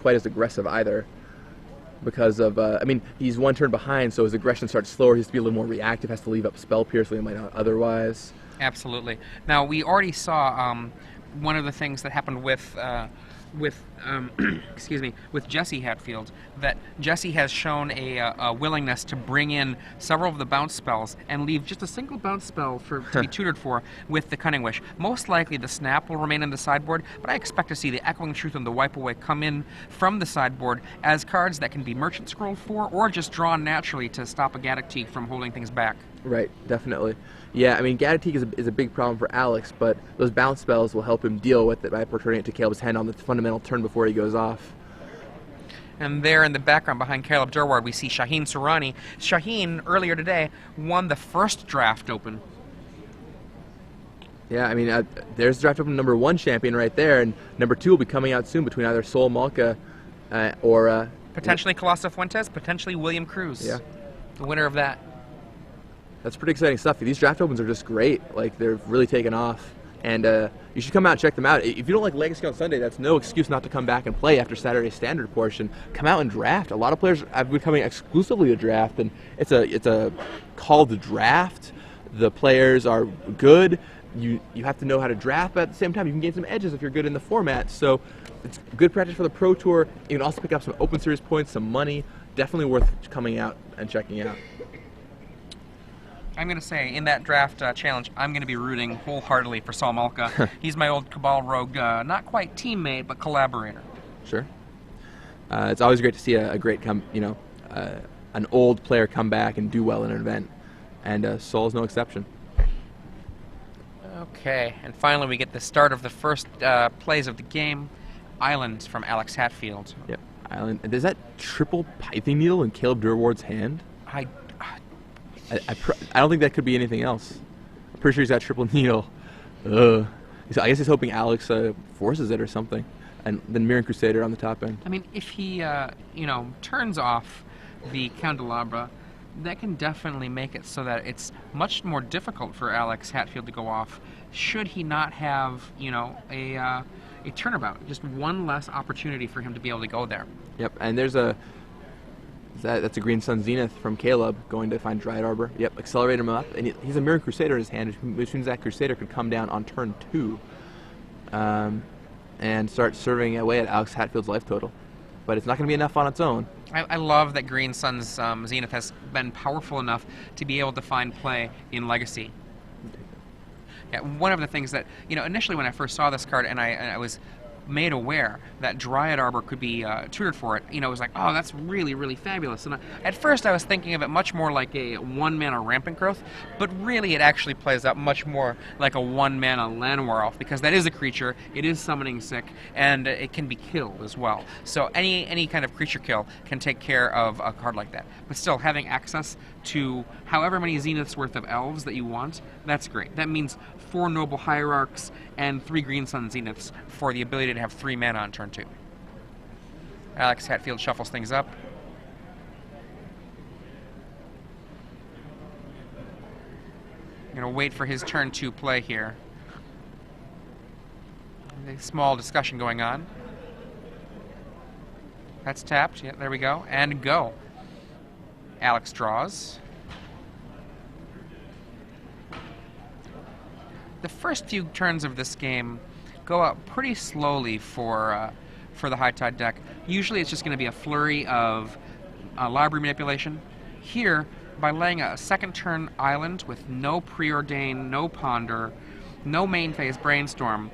quite as aggressive either. Because of, I mean, he's one turn behind, so his aggression starts slower. He has to be a little more reactive, has to leave up Spell Pierce when he might not otherwise. Absolutely. Now, we already saw one of the things that happened with excuse me, with Jesse Hatfield, that Jesse has shown a willingness to bring in several of the bounce spells and leave just a single bounce spell to be tutored for with the Cunning Wish. Most likely the Snap will remain in the sideboard, but I expect to see the Echoing Truth and the Wipe Away come in from the sideboard as cards that can be Merchant Scrolled for or just drawn naturally to stop a Gaddock from holding things back. Right, definitely. Yeah, I mean, Gaddock is a big problem for Alix, but those bounce spells will help him deal with it by returning it to Caleb's hand on the fundamental turn before he goes off. And there in the background behind Caleb Durward, we see Shaheen Surani. Shaheen, earlier today, won the first draft open. Yeah, I mean, there's draft open number 1 champion right there, and number 2 will be coming out soon between either Sol Malka or... potentially Colossa Fuentes, potentially William Cruz. Yeah. The winner of that. That's pretty exciting stuff. These draft opens are just great. Like, they're really taken off. And you should come out and check them out. If you don't like Legacy on Sunday, that's no excuse not to come back and play after Saturday's standard portion. Come out and draft. A lot of players have been coming exclusively to draft, and it's a called draft. The players are good. You have to know how to draft, but at the same time, you can gain some edges if you're good in the format. So it's good practice for the Pro Tour. You can also pick up some Open Series points, some money. Definitely worth coming out and checking out. I'm going to say, in that draft challenge, I'm going to be rooting wholeheartely for Sol Malka. He's my old Cabal Rogue, not quite teammate, but collaborator. Sure. It's always great to see a great an old player come back and do well in an event, and Sol is no exception. Okay, and finally we get the start of the first plays of the game. Island from Alix Hatfield. Yep, Island. Is that triple Pithing Needle in Caleb Durward's hand? I don't think that could be anything else. I'm pretty sure he's got triple needle. Ugh. I guess he's hoping Alix forces it or something, and then Mirren Crusader on the top end. I mean, if he, turns off the Candelabra, that can definitely make it so that it's much more difficult for Alix Hatfield to go off. Should he not have, a turnabout, just one less opportunity for him to be able to go there. Yep, and there's that's a Green Sun Zenith from Caleb going to find Dryad Arbor. Yep, accelerate him up, and he's a Mirren Crusader in his hand, which means that Crusader could come down on turn 2 and start serving away at Alix Hatfield's life total. But it's not going to be enough on its own. I love that Green Sun's Zenith has been powerful enough to be able to find play in Legacy. Yeah, one of the things that, initially when I first saw this card and I was made aware that Dryad Arbor could be tutored for it, it was like, oh, that's really, really fabulous. And at first I was thinking of it much more like a 1-mana Rampant Growth, but really it actually plays out much more like a 1-mana Llanowar, because that is a creature, it is summoning sick, and it can be killed as well. So any kind of creature kill can take care of a card like that. But still, having access to however many Zeniths worth of elves that you want, that's great. That means 4 Noble Hierarchs and 3 Green Sun Zeniths for the ability to have 3 mana on turn 2. Alix Hatfield shuffles things up. I'm going to wait for his turn 2 play here. A small discussion going on. That's tapped. Yeah, there we go. And go. Alix draws. The first few turns of this game go out pretty slowly for the High Tide deck. Usually it's just going to be a flurry of library manipulation. Here, by laying a second turn island with no preordain, no ponder, no main phase brainstorm,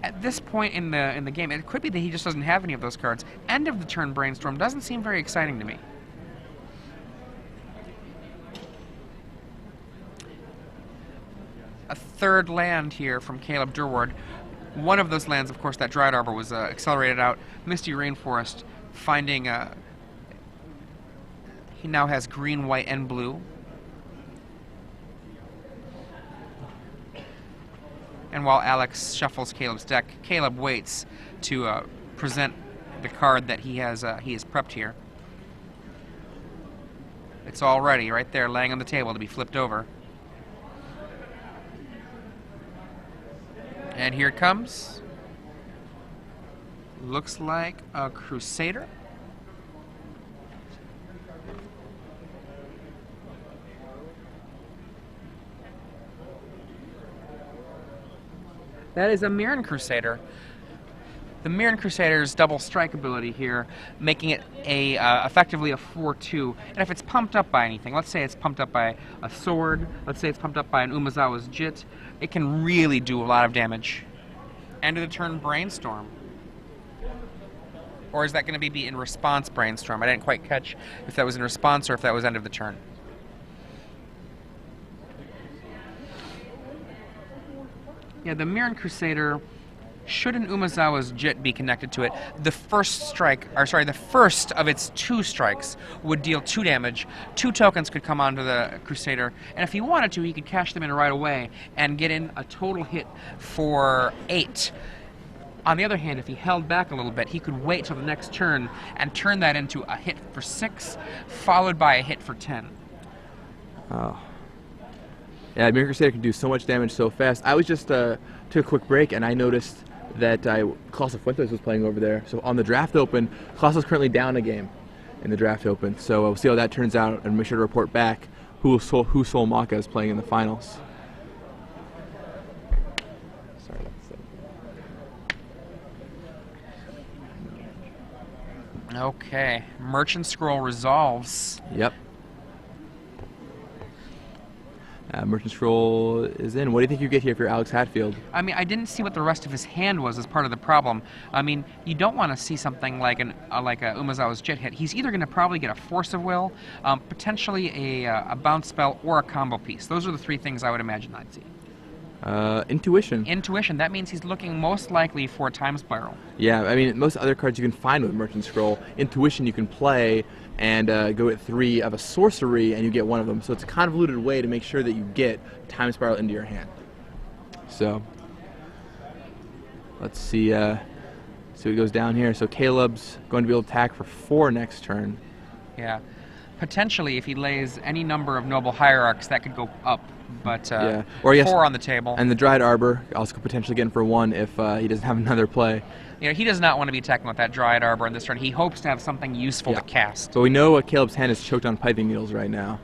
at this point in the game, it could be that he just doesn't have any of those cards. End of the turn brainstorm doesn't seem very exciting to me. A third land here from Caleb Durward. One of those lands, of course, that Dryad Arbor was accelerated out. Misty Rainforest, finding he now has green, white, and blue. And while Alix shuffles Caleb's deck, Caleb waits to present the card that he has prepped here. It's all ready, right there, laying on the table to be flipped over. And here it comes. Looks like a Crusader. That is a Mirren Crusader. The Mirren Crusader's double strike ability here, making it effectively a 4/2. And if it's pumped up by anything, let's say it's pumped up by a sword, let's say it's pumped up by an Umezawa's Jit, it can really do a lot of damage. End of the turn Brainstorm. Or is that going to be in response Brainstorm? I didn't quite catch if that was in response or if that was end of the turn. Yeah, the Mirren Crusader, should an Umezawa's Jit be connected to it, the first of its 2 strikes would deal 2 damage. 2 tokens could come onto the Crusader, and if he wanted to, he could cash them in right away and get in a total hit for 8. On the other hand, if he held back a little bit, he could wait till the next turn and turn that into a hit for 6, followed by a hit for 10. Oh. Yeah, Mirror Crusader can do so much damage so fast. I was just took a quick break and I noticed that Colossal Fuentes was playing over there. So on the Draft Open, Colossal's currently down a game in the Draft Open. So we'll see how that turns out and make sure to report back who Sol Maka is playing in the finals. Sorry, Okay, Merchant Scroll resolves. Yep. Merchant Scroll is in. What do you think you get here if you're Alix Hatfield? I mean, I didn't see what the rest of his hand was as part of the problem. I mean, you don't want to see something like a Umezawa's Jit hit. He's either going to probably get a Force of Will, potentially a bounce spell, or a combo piece. Those are the 3 things I would imagine I'd see. Intuition. Intuition. That means he's looking most likely for a Time Spiral. Yeah, I mean, most other cards you can find with Merchant Scroll. Intuition you can play and go at 3 of a sorcery and you get 1 of them. So it's a convoluted way to make sure that you get Time Spiral into your hand. So let's see what goes down here. So Caleb's going to be able to attack for 4 next turn. Yeah. Potentially, if he lays any number of Noble Hierarchs, that could go up. But yeah. Or 4 on the table. And the Dryad Arbor also could potentially get in for 1 if he doesn't have another play. You know, he does not want to be attacking with that Dryad Arbor in this turn. He hopes to have something useful to cast. But we know Caleb's hand is choked on Pithing Needles right now.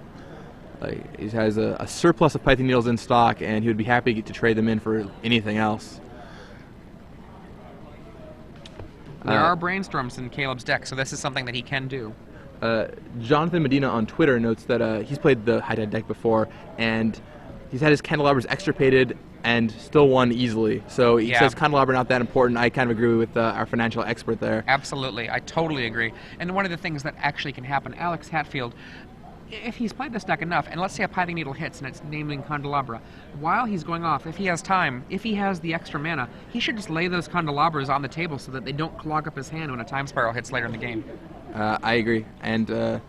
He has a surplus of Pithing Needles in stock, and he would be happy to trade them in for anything else. There are Brainstorms in Caleb's deck, so this is something that he can do. Jonathan Medina on Twitter notes that he's played the High Tide deck before, and he's had his Candelabras extirpated and still won easily. So he says Candelabra not that important. I kind of agree with our financial expert there. Absolutely. I totally agree. And one of the things that actually can happen, Alix Hatfield, if he's played this deck enough, and let's say a Pithing Needle hits and it's naming Candelabra, while he's going off, if he has time, if he has the extra mana, he should just lay those Candelabras on the table so that they don't clog up his hand when a Time Spiral hits later in the game. I agree. And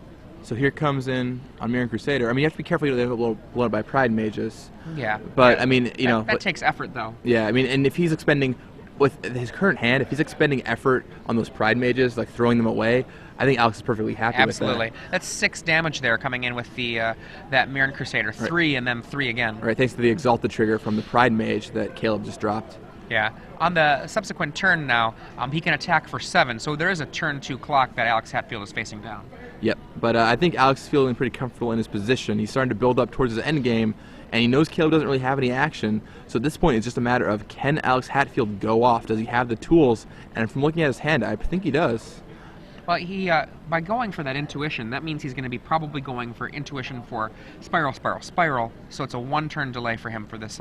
so here comes in on Mirren Crusader. I mean, you have to be careful you don't get blown up by Pride Mages. Yeah. But, I mean, you know... That takes effort, though. Yeah, I mean, and if he's expending... With his current hand, if he's expending effort on those Pride Mages, like throwing them away, I think Alix is perfectly happy with that. Absolutely. That's 6 damage there coming in with the that Mirren Crusader. 3 and then 3 again. Right, thanks to the Exalted trigger from the Pride Mage that Caleb just dropped. Yeah. On the subsequent turn now, he can attack for 7, so there is a turn 2 clock that Alix Hatfield is facing down. Yep, but I think Alix is feeling pretty comfortable in his position. He's starting to build up towards his end game, and he knows Caleb doesn't really have any action. So at this point, it's just a matter of, can Alix Hatfield go off? Does he have the tools? And from looking at his hand, I think he does. Well, he by going for that Intuition, that means he's going to be probably going for Intuition for Spiral, Spiral, Spiral. So it's a 1-turn delay for him for this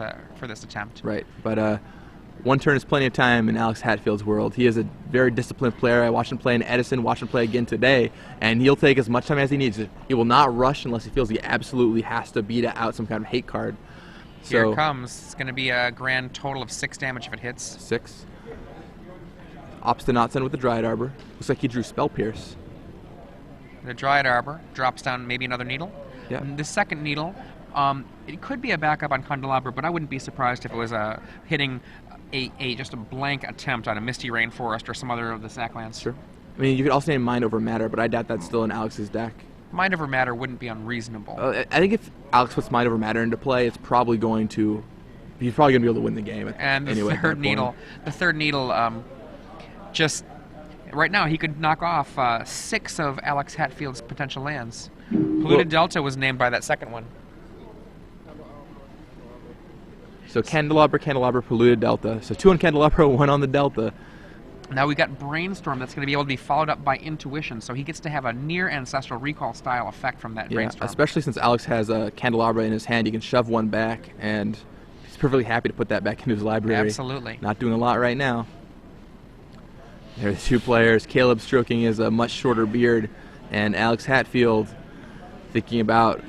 attempt. Right, but 1 turn is plenty of time in Alix Hatfield's world. He is a very disciplined player. I watched him play in Edison, watched him play again today, and he'll take as much time as he needs. He will not rush unless he feels he absolutely has to beat out some kind of hate card. Here it comes. It's going to be a grand total of 6 damage if it hits. 6. Obstinate with the Dryad Arbor. Looks like he drew Spell Pierce. The Dryad Arbor drops down maybe another needle. Yeah. The second needle, it could be a backup on Candelabra, but I wouldn't be surprised if it was hitting just a blank attempt on a Misty Rainforest or some other of the Sacklands. Sure. I mean, you could also name Mind Over Matter, but I doubt that's still in Alix's deck. Mind Over Matter wouldn't be unreasonable. I think if Alix puts Mind Over Matter into play, it's probably going to... He's probably going to be able to win the game. And the third needle, just Right now, he could knock off 6 of Alix Hatfield's potential lands. Polluted Delta was named by that second one. So Candelabra, Candelabra, Polluted Delta. So 2 on Candelabra, 1 on the Delta. Now we got Brainstorm that's going to be able to be followed up by Intuition, so he gets to have a near Ancestral Recall style effect from that Brainstorm. Especially since Alix has a Candelabra in his hand, he can shove 1 back, and he's perfectly happy to put that back into his library. Absolutely. Not doing a lot right now. There are the 2 players. Caleb stroking his much shorter beard, and Alix Hatfield thinking about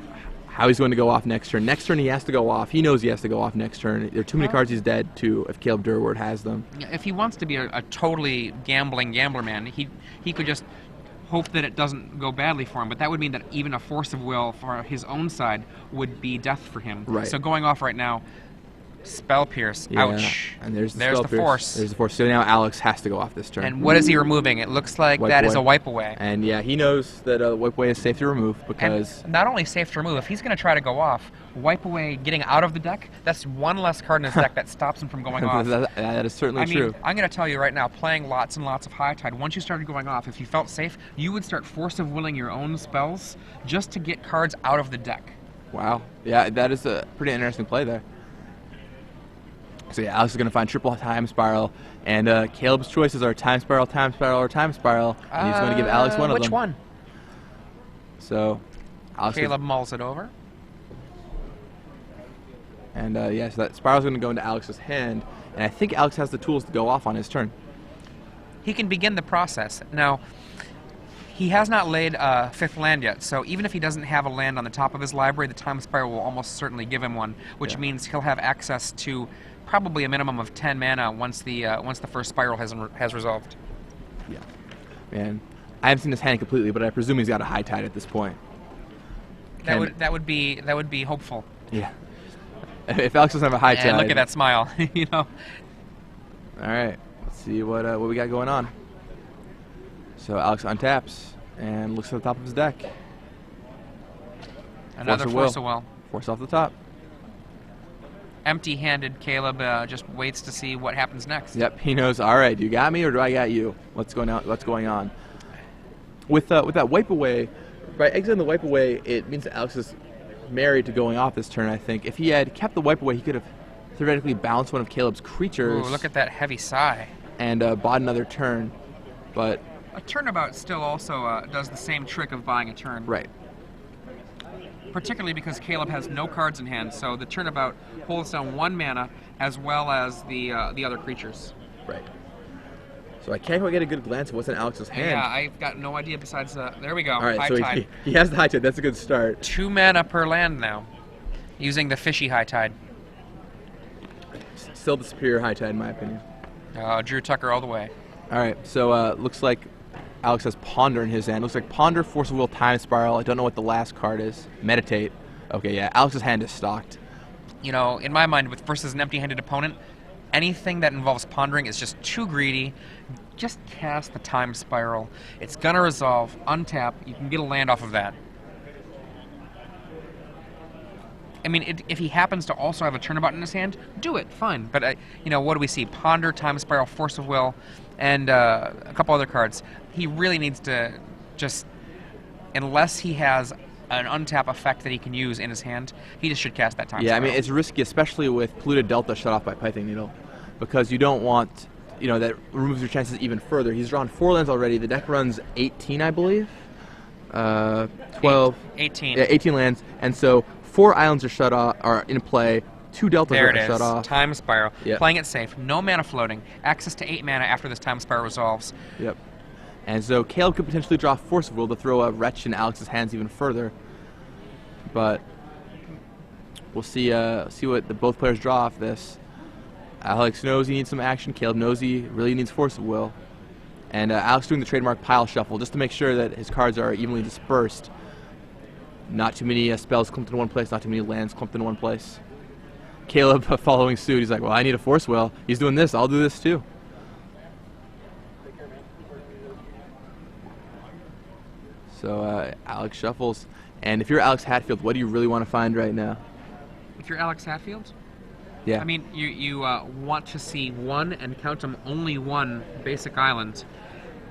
how he's going to go off next turn. Next turn he has to go off. He knows he has to go off next turn. There are too many cards he's dead to if Caleb Durward has them. If he wants to be a totally gambler man, he could just hope that it doesn't go badly for him, but that would mean that even a Force of Will for his own side would be death for him. Right. So going off right now, Spell Pierce, ouch. And there's the Force. There's the Force. So now Alix has to go off this turn. And what is he removing? It looks like that is a Wipe Away. And yeah, he knows that Wipe Away is safe to remove because... And not only safe to remove, if he's going to try to go off, Wipe Away getting out of the deck, that's 1 less card in his deck that stops him from going off. That is certainly true. I'm going to tell you right now, playing lots and lots of High Tide, once you started going off, if you felt safe, you would start Force of Willing your own spells just to get cards out of the deck. Wow. Yeah, that is a pretty interesting play there. So yeah, Alix is going to find triple Time Spiral, and Caleb's choices are Time Spiral, Time Spiral, or Time Spiral, and he's going to give Alix one of them. Which one? So, Caleb mulls it over. And yeah, so that Spiral's going to go into Alix's hand, and I think Alix has the tools to go off on his turn. He can begin the process. Now, he has not laid a 5th land yet, so even if he doesn't have a land on the top of his library, the Time Spiral will almost certainly give him one, which means he'll have access to probably a minimum of 10 mana once the first spiral has resolved. Yeah, man, I haven't seen his hand completely, but I presume he's got a High Tide at this point. That would be hopeful. Yeah, if Alix doesn't have a High Tide. And look at that smile, you know. All right, let's see what we got going on. So Alix untaps and looks at the top of his deck. Another Force of Will. Force off the top. Empty-handed Caleb just waits to see what happens next. Yep, he knows. All right, do you got me or do I got you? What's going on? With that Wipe Away, by exiting the Wipe Away, it means that Alix is married to going off this turn. I think if he had kept the Wipe Away, he could have theoretically bounced one of Caleb's creatures. Ooh, look at that heavy sigh. And bought another turn, but a turnabout still also does the same trick of buying a turn. Right. Particularly because Caleb has no cards in hand, so the turnabout holds down 1 mana as well as the other creatures. Right. So I can't quite get a good glance at what's in Alix's hand. Yeah, I've got no idea besides there we go. All right, High so Tide. He has the High Tide. That's a good start. 2 mana per land now, using the fishy High Tide. Still the superior High Tide, in my opinion. Drew Tucker all the way. All right, so looks like Alix has Ponder in his hand. Looks like Ponder, Force of Will, Time Spiral. I don't know what the last card is. Meditate. Okay, yeah, Alix's hand is stocked. You know, in my mind, versus an empty-handed opponent, anything that involves pondering is just too greedy. Just cast the Time Spiral. It's going to resolve, untap. You can get a land off of that. I mean, if he happens to also have a turnabout in his hand, do it, fine. But, you know, what do we see? Ponder, Time Spiral, Force of Will, and a couple other cards. He really needs to just, unless he has an untap effect that he can use in his hand, he just should cast that Time Spiral. I mean, it's risky, especially with Polluted Delta shut off by Pithing Needle, because you don't want, you know, that removes your chances even further. He's drawn 4 lands already. The deck runs 18, I believe. 12. 18. Yeah, 18 lands, and so 4 islands are shut off, are in play. 2 deltas are shut off. Time Spiral. Yep. Playing it safe. No mana floating. Access to 8 mana after this Time Spiral resolves. Yep. And so Caleb could potentially draw Force of Will to throw a Wretch in Alix's hands even further. But we'll see what both players draw off this. Alix knows he needs some action. Caleb knows he really needs Force of Will. And Alix doing the trademark pile shuffle just to make sure that his cards are evenly dispersed. Not too many spells clumped in one place, not too many lands clumped in one place. Caleb following suit, he's like, well, I need a Force Will. He's doing this, I'll do this too. So Alix shuffles. And if you're Alix Hatfield, what do you really want to find right now? If you're Alix Hatfield? Yeah. I mean, you want to see one, and count them, only one basic island.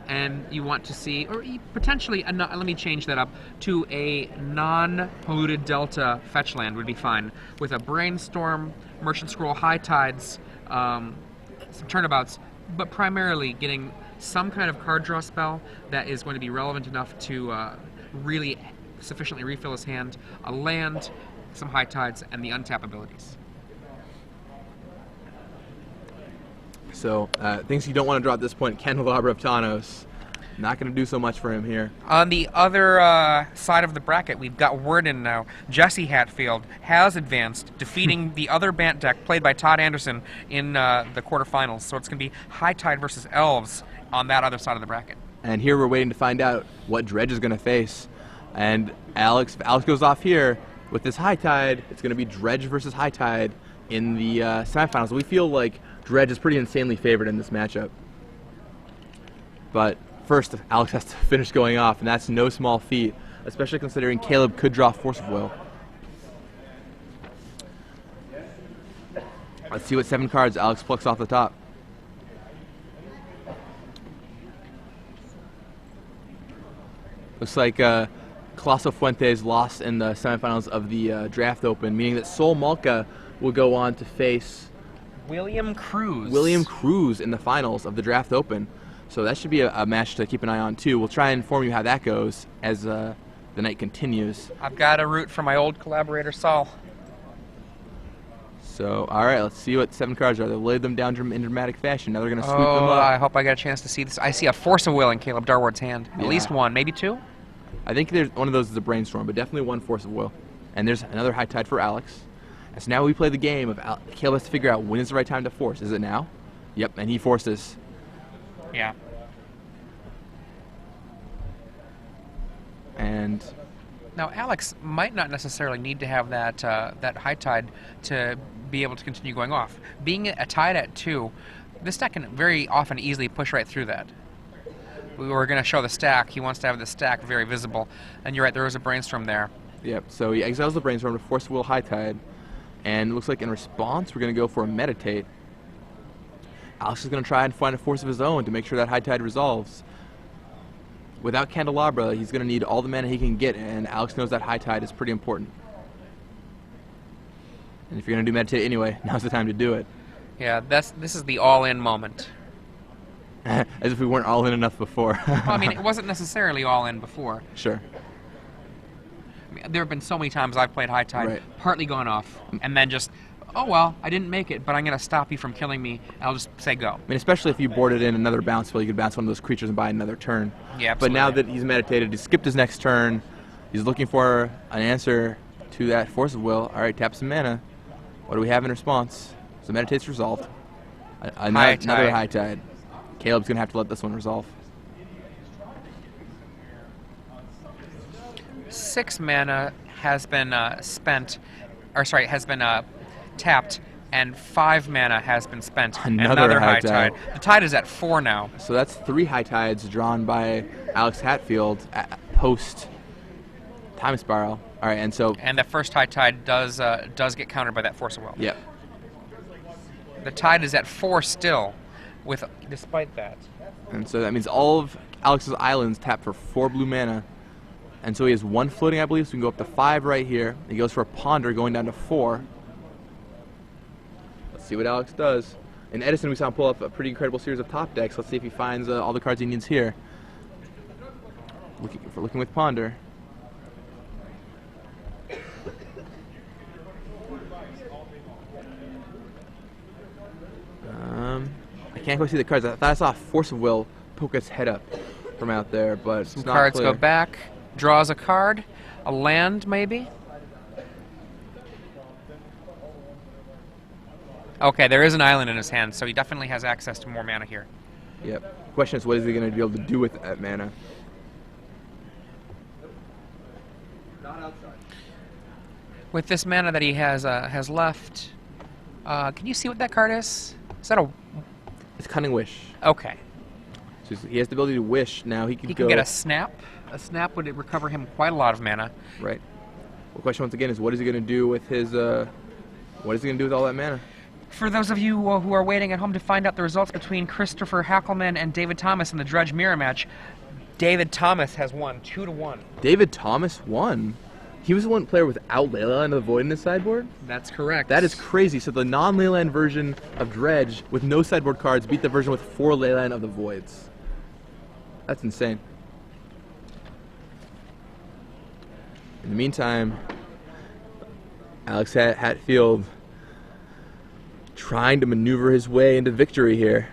and you want to see, or potentially, let me change that up to a non-polluted Delta fetch land would be fine, with a Brainstorm, Merchant Scroll, High Tides, some Turnabouts, but primarily getting some kind of card draw spell that is going to be relevant enough to really sufficiently refill his hand, a land, some High Tides, and the untap abilities. So, things you don't want to draw at this point, Candelabra of Thanos. Not going to do so much for him here. On the other side of the bracket, we've got word in now. Jesse Hatfield has advanced, defeating the other Bant deck played by Todd Anderson in the quarterfinals. So it's going to be High Tide versus Elves on that other side of the bracket. And here we're waiting to find out what Dredge is going to face. And Alix, if Alix goes off here with this High Tide, it's going to be Dredge versus High Tide in the semifinals. We feel like Dredge is pretty insanely favored in this matchup. But first, Alix has to finish going off, and that's no small feat, especially considering Caleb could draw Force of Will. Let's see what 7 cards Alix plucks off the top. Looks like Colosso Fuentes lost in the semifinals of the Draft Open, meaning that Sol Malka will go on to face William Cruz. William Cruz in the finals of the Draft Open. So that should be a match to keep an eye on, too. We'll try and inform you how that goes as the night continues. I've got a root for my old collaborator, Saul. So, all right, let's see what 7 cards are. They've laid them down in dramatic fashion. Now they're going to sweep them up. I hope I get a chance to see this. I see a Force of Will in Caleb Durward's hand. At least one, maybe 2? I think there's one of those is a Brainstorm, but definitely one Force of Will. And there's another High Tide for Alix. And so now we play the game of Caleb has to figure out when is the right time to force. Is it now? Yep, and he forces. Yeah. And now Alix might not necessarily need to have that that High Tide to be able to continue going off. Being a tide at 2, this deck can very often easily push right through that. We were going to show the stack. He wants to have the stack very visible. And you're right, there was a Brainstorm there. Yep, so he exiles the Brainstorm to force Will High Tide. And it looks like in response, we're going to go for a Meditate. Alix is going to try and find a force of his own to make sure that High Tide resolves. Without Candelabra, he's going to need all the mana he can get, and Alix knows that High Tide is pretty important. And if you're going to do Meditate anyway, now's the time to do it. Yeah, this is the all-in moment. As if we weren't all in enough before. Well, I mean, it wasn't necessarily all-in before. Sure. I mean, there have been so many times I've played High Tide, right, partly gone off, and then just, oh well, I didn't make it, but I'm going to stop you from killing me, and I'll just say go. I mean, especially if you boarded in another bounce spell, you could bounce one of those creatures and buy another turn. Yeah, absolutely. But now that he's meditated, he skipped his next turn, he's looking for an answer to that Force of Will. All right, tap some mana. What do we have in response? So Meditate's resolved. Another High Tide. Caleb's going to have to let this one resolve. 6 mana has been spent, or sorry, has been tapped, and 5 mana has been spent. Another High Tide. The tide is at 4 now. So that's 3 High Tides drawn by Alix Hatfield post Time Spiral. All right, and so... And the first High Tide does get countered by that Force of Will. Yep. The tide is at 4 still, despite that. And so that means all of Alix's islands tap for 4 blue mana. And so he has 1 floating, I believe, so we can go up to 5 right here. He goes for a Ponder going down to 4. Let's see what Alix does. In Edison, we saw him pull up a pretty incredible series of top decks. Let's see if he finds all the cards he needs here. Looking with Ponder. I can't quite see the cards. I thought I saw a Force of Will poke its head up from out there, but some it's not cards clear. go back, draws a card, a land maybe. Okay, there is an island in his hand, so he definitely has access to more mana here. Yep. Question is, what is he going to be able to do with that mana? With this mana that he has left, can you see what that card is? Is that a... It's Cunning Wish. Okay. So he has the ability to wish. Now he can go... get a snap. A snap would recover him quite a lot of mana. Right. The question once again is, what is he going to do with his... what is he going to do with all that mana? For those of you who are waiting at home to find out the results between Christopher Hackelman and David Thomas in the Dredge Mirror match, David Thomas has won 2-1. David Thomas won? He was the one player without Leyline of the Void in his sideboard? That's correct. That is crazy. So the non-Leyline version of Dredge with no sideboard cards beat the version with 4 Leyline of the Voids. That's insane. In the meantime, Alix Hatfield trying to maneuver his way into victory here.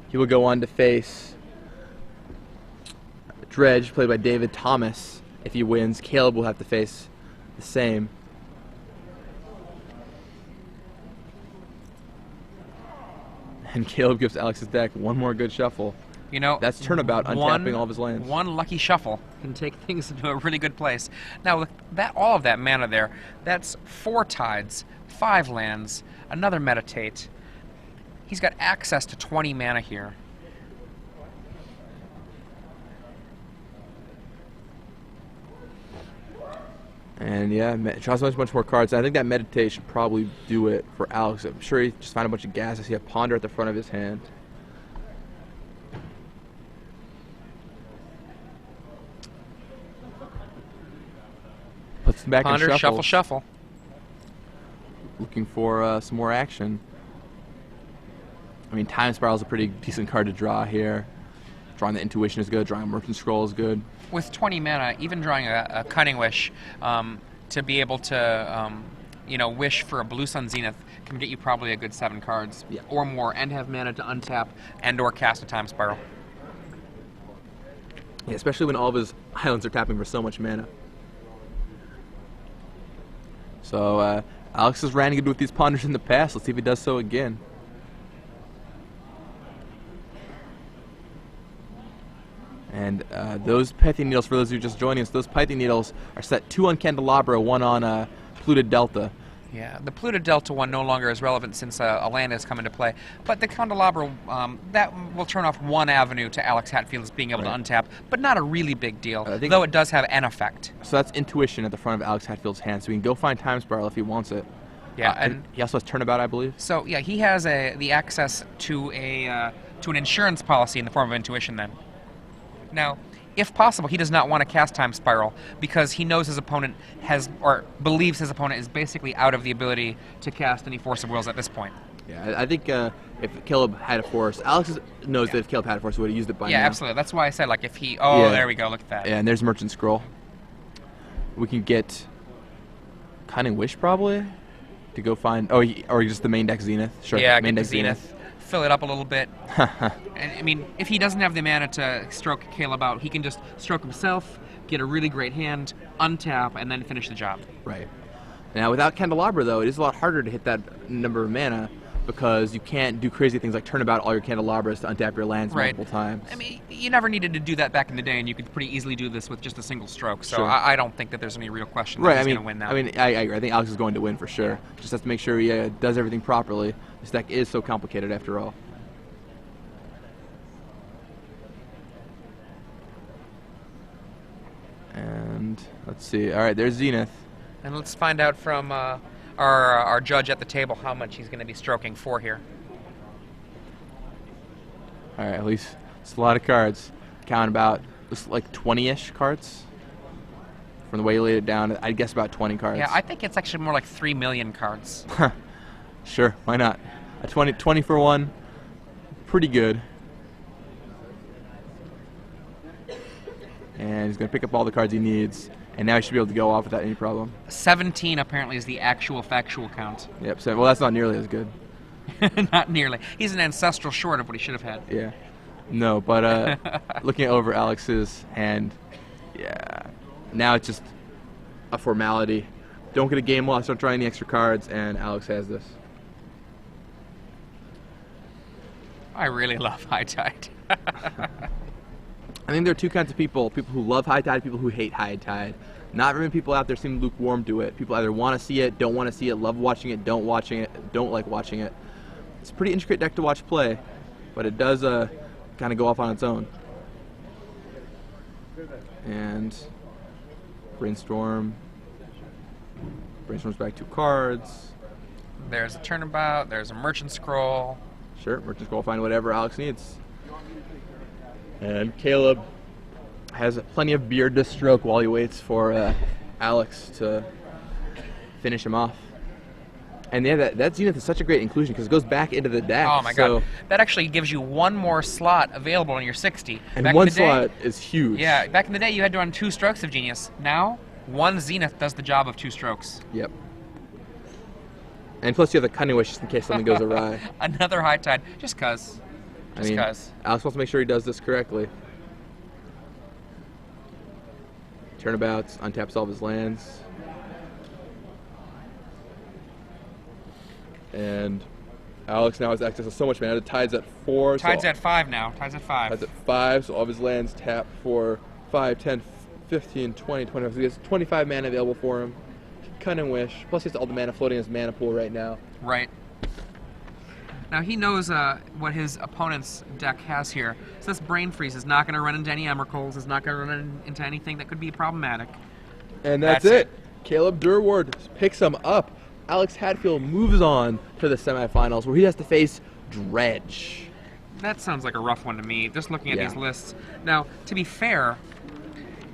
He will go on to face Dredge, played by David Thomas. If he wins, Caleb will have to face the same. And Caleb gives Alix's deck one more good shuffle. You know, that's Turnabout, untapping all of his lands. One lucky shuffle can take things into a really good place. Now, with all of that mana there, that's 4 Tides, 5 lands, another Meditate. He's got access to 20 mana here. And yeah, draws much more cards. I think that Meditate should probably do it for Alix. I'm sure he just found a bunch of gas. I see a Ponder at the front of his hand. Puts them back Ponder, and shuffle, shuffle. Looking for some more action. I mean, Time Spiral is a pretty decent card to draw here. Drawing the Intuition is good. Drawing a Merchant Scroll is good. With 20 mana, even drawing a Cunning Wish to be able to, you know, wish for a Blue Sun Zenith can get you probably a good 7 cards or more, and have mana to untap and/or cast a Time Spiral. Yeah, especially when all of his islands are tapping for so much mana. So Alix has ran good with these Ponders in the past. Let's see if he does so again. And those Pithing Needles, for those who are just joining us, those Pithing Needles are set 2 on Candelabra, 1 on Polluted Delta. Yeah, the Polluted Delta one no longer is relevant since a land has come into play. But the Candelabra, that will turn off one avenue to Alix Hatfield's being able to untap, but not a really big deal, though it does have an effect. So that's Intuition at the front of Alix Hatfield's hand, so he can go find Time Spiral if he wants it. Yeah, and he also has Turnabout, I believe. So yeah, he has the access to an insurance policy in the form of Intuition then. Now, if possible, he does not want to cast Time Spiral because he knows his opponent has, or believes his opponent is basically out of the ability to cast any Force of Wills at this point. Yeah, I think if Caleb had a Force, Alix knows that if Caleb had a Force, he would have used it by now. Yeah, absolutely. That's why I said, like, if he... Oh, there we go. Look at that. Yeah, and there's Merchant Scroll. We can get Cunning Wish, probably, to go find... Oh, or just the main deck Zenith. Sure, yeah, main get deck the Zenith. Fill it up a little bit. And I mean, if he doesn't have the mana to stroke Caleb out, he can just stroke himself, get a really great hand, untap, and then finish the job. Right. Now, without Candelabra, though, it is a lot harder to hit that number of mana because you can't do crazy things like turn about all your Candelabras to untap your lands multiple times. I mean, you never needed to do that back in the day, and you could pretty easily do this with just a single stroke. So Sure. I don't think that there's any real question that he's going to win now. I mean, I agree. I think Alix is going to win for sure. Just has to make sure he does everything properly. This deck is so complicated after all. And let's see. All right, there's Zenith. And let's find out from our judge at the table how much he's going to be stroking for here. All right, at least it's a lot of cards. Count about like 20-ish cards. From the way you laid it down, I'd guess about 20 cards. Yeah, I think it's actually more like 3 million cards. Sure, why not? A 20 for one, pretty good. And he's going to pick up all the cards he needs, and now he should be able to go off without any problem. 17 apparently is the actual factual count. Yep, so, well, that's not nearly as good. Not nearly. He's an ancestral short of what he should have had. Yeah. No, but looking over Alix's hand, yeah, now it's just a formality. Don't get a game loss, don't draw any extra cards, and Alix has this. I really love High Tide. I think there are two kinds of people who love High Tide, people who hate High Tide. Not very many people out there seem lukewarm to it. People either want to see it, don't want to see it, love watching it, don't like watching it. It's a pretty intricate deck to watch play, but it does kind of go off on its own. And Brainstorm's back 2 cards. There's a turnabout. There's a merchant scroll. Sure, merchant scroll, find whatever Alix needs. And Caleb has plenty of beard to stroke while he waits for Alix to finish him off. And yeah, that Zenith is such a great inclusion because it goes back into the deck. Oh my god. That actually gives you one more slot available in your 60. And back one in the day, slot is huge. Yeah, back in the day you had to run 2 strokes of Genius. Now, one Zenith does the job of 2 strokes. Yep. And plus you have the Cunning Wish just in case something goes awry. Another High Tide, just cuz. Just cuz. Alix wants to make sure he does this correctly. Turnabouts, untaps all of his lands. And Alix now has access to so much mana. The Tide's at 4. Tide's at 5 now. Tide's at 5. Tide's at 5, so all of his lands tap for 5, 10, 15, 20, 25. So he has 25 mana available for him. Cunning Wish. Plus he has all the mana floating in his mana pool right now. Right. Now he knows what his opponent's deck has here. So this Brain Freeze is not going to run into any Emrakuls. It's not going to run into anything that could be problematic. And that's it. Caleb Durward picks him up. Alix Hatfield moves on to the semifinals where he has to face Dredge. That sounds like a rough one to me, just looking at these lists. Now, to be fair,